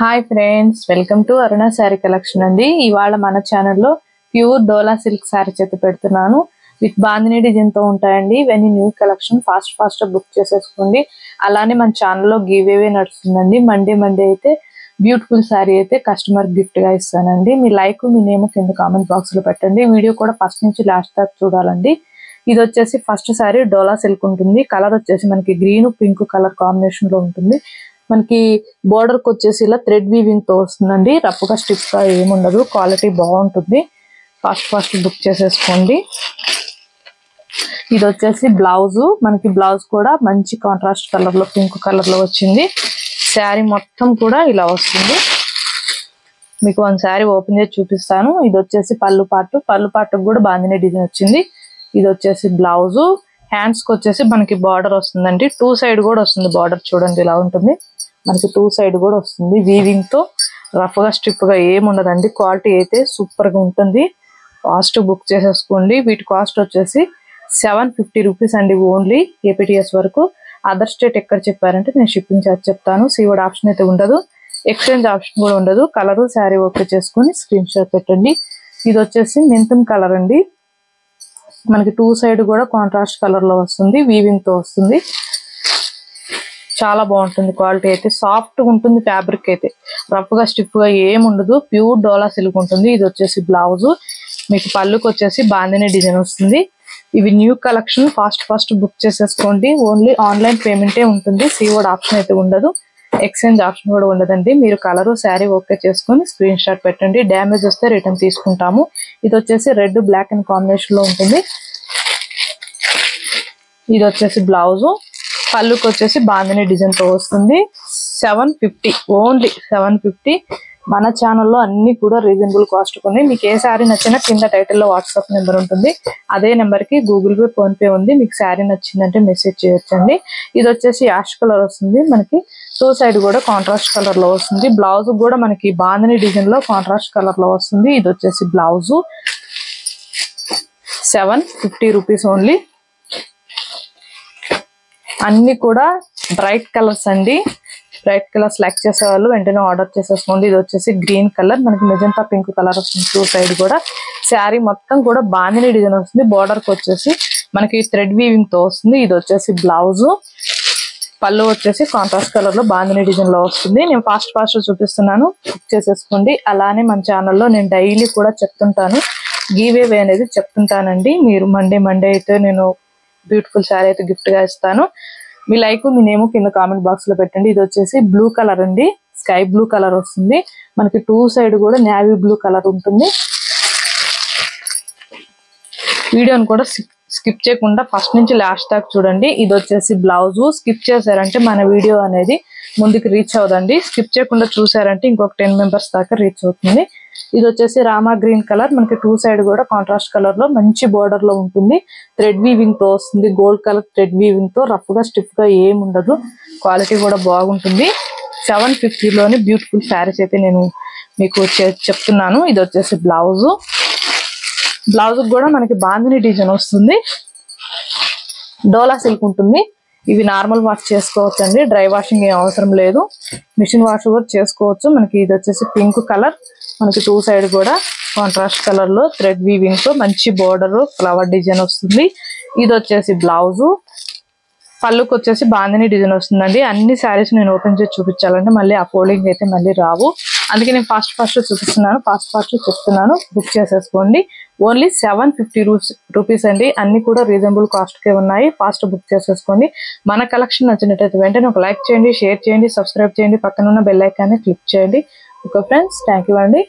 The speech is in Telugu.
Hi friends, welcome to Aruna sari collection అండి. ఇవాళ మన ఛానల్లో ప్యూర్ డోలా సిల్క్ శారీ చేతి పెడుతున్నాను. విత్ బాందిని డిజైన్ తో ఉంటాయండి. ఇవన్నీ న్యూ కలెక్షన్, ఫాస్ట్ బుక్ చేసేసుకోండి. అలానే మన ఛానల్లో గివ్ అవే నడుస్తుందండి. మండే అయితే బ్యూటిఫుల్ శారీ అయితే కస్టమర్ గిఫ్ట్ గా ఇస్తానండి. మీ లైక్ మీ నేమ్ కింద కామెంట్ బాక్స్ లో పెట్టండి. వీడియో కూడా ఫస్ట్ నుంచి లాస్ట్ దాకా చూడాలండి. ఇది వచ్చేసి ఫస్ట్ శారీ డోలా సిల్క్ ఉంటుంది. కలర్ వచ్చేసి మనకి గ్రీన్ పింక్ కలర్ కాంబినేషన్ లో ఉంటుంది. మనకి బోర్డర్ కి వచ్చేసి ఇలా థ్రెడ్ వీవింగ్ తో వస్తుందండి. రఫ్గా స్టిఫ్ గా ఏముండదు, క్వాలిటీ బాగుంటుంది. ఫాస్ట్ బుక్ చేసేసుకోండి. ఇది వచ్చేసి బ్లౌజ్. మనకి బ్లౌజ్ కూడా మంచి కాంట్రాస్ట్ కలర్ లో పింక్ కలర్ లో వచ్చింది. శారీ మొత్తం కూడా ఇలా వస్తుంది. మీకు వన్ శారీ ఓపెన్ చేసి చూపిస్తాను. ఇది వచ్చేసి పళ్ళు పాటు కూడా బాందిని డిజైన్ వచ్చింది. ఇది వచ్చేసి బ్లౌజ్. హ్యాండ్స్ కి వచ్చేసి మనకి బార్డర్ వస్తుందండి. టూ సైడ్ కూడా వస్తుంది బార్డర్, చూడండి ఇలా ఉంటుంది. మనకి టూ సైడ్ కూడా వస్తుంది. వీవింగ్ తో రఫ్ గా స్ట్రిప్ గా ఏముండదండి. క్వాలిటీ అయితే సూపర్ గా ఉంటుంది. ఫాస్ట్ బుక్ చేసేసుకోండి. వీటి కాస్ట్ వచ్చేసి 750 రూపీస్ అండి, ఓన్లీ ఏపీటీఎస్ వరకు. అదర్ స్టేట్ ఎక్కడ చెప్పారంటే నేను షిప్పింగ్ చార్జ్ చెప్తాను. సీవర్డ్ ఆప్షన్ అయితే ఉండదు, ఎక్స్చేంజ్ ఆప్షన్ కూడా ఉండదు. కలర్ శారీ ఓకే చేసుకుని స్క్రీన్ షాట్ పెట్టండి. ఇది వచ్చేసి మెంతుమ్ కలర్ అండి. మనకి టూ సైడ్ కూడా కాంట్రాస్ట్ కలర్ లో వస్తుంది, వీవింగ్ తో వస్తుంది. చాలా బాగుంటుంది. క్వాలిటీ అయితే సాఫ్ట్ గా ఉంటుంది. ఫ్యాబ్రిక్ అయితే రఫ్ గా స్టిఫ్ గా ఏముండదు. ప్యూర్ డోలా సిల్క్ ఉంటుంది. ఇది వచ్చేసి బ్లౌజ్. మీకు పళ్ళుకి వచ్చేసి బాందిని డిజైన్ వస్తుంది. ఇవి న్యూ కలెక్షన్. ఫాస్ట్ బుక్ చేసేసుకోండి. ఓన్లీ ఆన్లైన్ పేమెంటే ఉంటుంది. సీవర్డ్ ఆప్షన్ అయితే ఉండదు, ఎక్స్చేంజ్ ఆప్షన్ కూడా ఉండదండి. మీరు కలర్ శారీ ఓకే చేసుకుని స్క్రీన్ షాట్ పెట్టండి. డ్యామేజ్ వస్తే రిటర్న్ తీసుకుంటాము. ఇది వచ్చేసి రెడ్ బ్లాక్ అండ్ కాంబినేషన్ లో ఉంటుంది. ఇది వచ్చేసి బ్లౌజ్. పళ్ళుకి వచ్చేసి బాందిని డిజైన్ తో వస్తుంది. 750, ఓన్లీ 750. మన ఛానల్లో అన్ని కూడా రీజనబుల్ కాస్ట్ కొన్ని. మీకు ఏ శారీ నచ్చినా కింద టైటిల్లో వాట్సాప్ నెంబర్ ఉంటుంది. అదే నెంబర్ కి గూగుల్ పే, ఫోన్ పే ఉంది. మీకు శారీ నచ్చిందంటే మెసేజ్ చేయొచ్చండి. ఇది వచ్చేసి యాష్ కలర్ వస్తుంది. మనకి టూ సైడ్ కూడా కాంట్రాస్ట్ కలర్ లో వస్తుంది. బ్లౌజ్ కూడా మనకి బాందిని డిజైన్ లో కాంట్రాస్ట్ కలర్ లో వస్తుంది. ఇది వచ్చేసి బ్లౌజ్. 750 rupees only. అన్ని కూడా బ్రైట్ కలర్స్ అండి. బ్రైట్ కలర్ సెలెక్ట్ చేసే వాళ్ళు వెంటనే ఆర్డర్ చేసేసుకోండి. ఇది వచ్చేసి గ్రీన్ కలర్, మనకి మెజంతా పింక్ కలర్ వస్తుంది. టూ సైడ్ కూడా శారీ మొత్తం కూడా బాందిని డిజైన్ వస్తుంది. బార్డర్ కి వచ్చేసి మనకి థ్రెడ్ వీవింగ్ తో వస్తుంది. ఇది వచ్చేసి బ్లౌజ్. పళ్ళు వచ్చేసి కాంట్రాస్ట్ కలర్ లో బాందిని డిజైన్ లో వస్తుంది. నేను ఫాస్ట్ చూపిస్తున్నాను, బుక్ చేసేసుకోండి. అలానే మన ఛానల్లో నేను డైలీ కూడా చెప్తుంటాను, గివ్ అవే అనేది చెప్తుంటానండి. మీరు మండే అయితే నేను బ్యూటిఫుల్ శారీ అయితే గిఫ్ట్ గా ఇస్తాను. మీ లైక్ మీ నేమ్ కింద కామెంట్ బాక్స్ లో పెట్టండి. ఇది వచ్చేసి బ్లూ కలర్ అండి. స్కై బ్లూ కలర్ వస్తుంది. మనకి టూ సైడ్ కూడా నేవీ బ్లూ కలర్ ఉంటుంది. వీడియోని కూడా స్కిప్ చేయకుండా ఫస్ట్ నుంచి లాస్ట్ దాకా చూడండి. ఇది వచ్చేసి బ్లౌజ్. స్కిప్ చేశారంటే మన వీడియో అనేది ముందుకు రీచ్ అవుదండి. స్కిప్ చేయకుండా చూసారంటే ఇంకొక 10 మెంబర్స్ దాకా రీచ్ అవుతుంది. ఇది వచ్చేసి రామా గ్రీన్ కలర్. మనకి టూ సైడ్ కూడా కాంట్రాస్ట్ కలర్ లో మంచి బోర్డర్ లో ఉంటుంది. థ్రెడ్ వీవింగ్ తో వస్తుంది. గోల్డ్ కలర్ థ్రెడ్ వీవింగ్ తో రఫ్ గా స్టిఫ్ గా ఏముండదు. క్వాలిటీ కూడా బాగుంటుంది. 750 లోని బ్యూటిఫుల్ శారీస్ అయితే నేను మీకు చెప్తున్నాను. ఇది వచ్చేసి బ్లౌజ్. బ్లౌజ్ కూడా మనకి బాందిని డిజైన్ వస్తుంది. డోలా సిల్క్ ఉంటుంది. ఇవి నార్మల్ వాష్ చేసుకోవచ్చు అండి. డ్రై వాషింగ్ ఏం అవసరం లేదు, మిషన్ వాష్ కూడా చేసుకోవచ్చు. మనకి ఇది వచ్చేసి పింక్ కలర్. మనకి టూ సైడ్ కూడా కాంట్రాస్ట్ కలర్ లో థ్రెడ్ వీవింగ్ తో మంచి బోర్డర్ ఫ్లవర్ డిజైన్ వస్తుంది. ఇది వచ్చేసి బ్లౌజ్. పళ్ళుకి వచ్చేసి బాందిని డిజైన్ వస్తుందండి. అన్ని శారీస్ నేను ఓపెన్ చేసి చూపించాలంటే మళ్ళీ ఆ ఫోల్డింగ్ అయితే మళ్ళీ రావు. అందుకే నేను ఫాస్ట్ చూపిస్తున్నాను, ఫాస్ట్ చెప్తున్నాను. బుక్ చేసేసుకోండి. ఓన్లీ 750 రూపీస్ అండి. అన్ని కూడా రీజనబుల్ కాస్ట్ కే ఉన్నాయి. ఫాస్ట్ బుక్ చేసేసుకోండి. మన కలెక్షన్ నచ్చినట్టయితే వెంటనే ఒక లైక్ చేయండి, షేర్ చేయండి, సబ్స్క్రైబ్ చేయండి, పక్కన ఉన్న బెల్ ఐకాన్ని క్లిక్ చేయండి. ఓకే ఫ్రెండ్స్, థ్యాంక్ యూ అండి.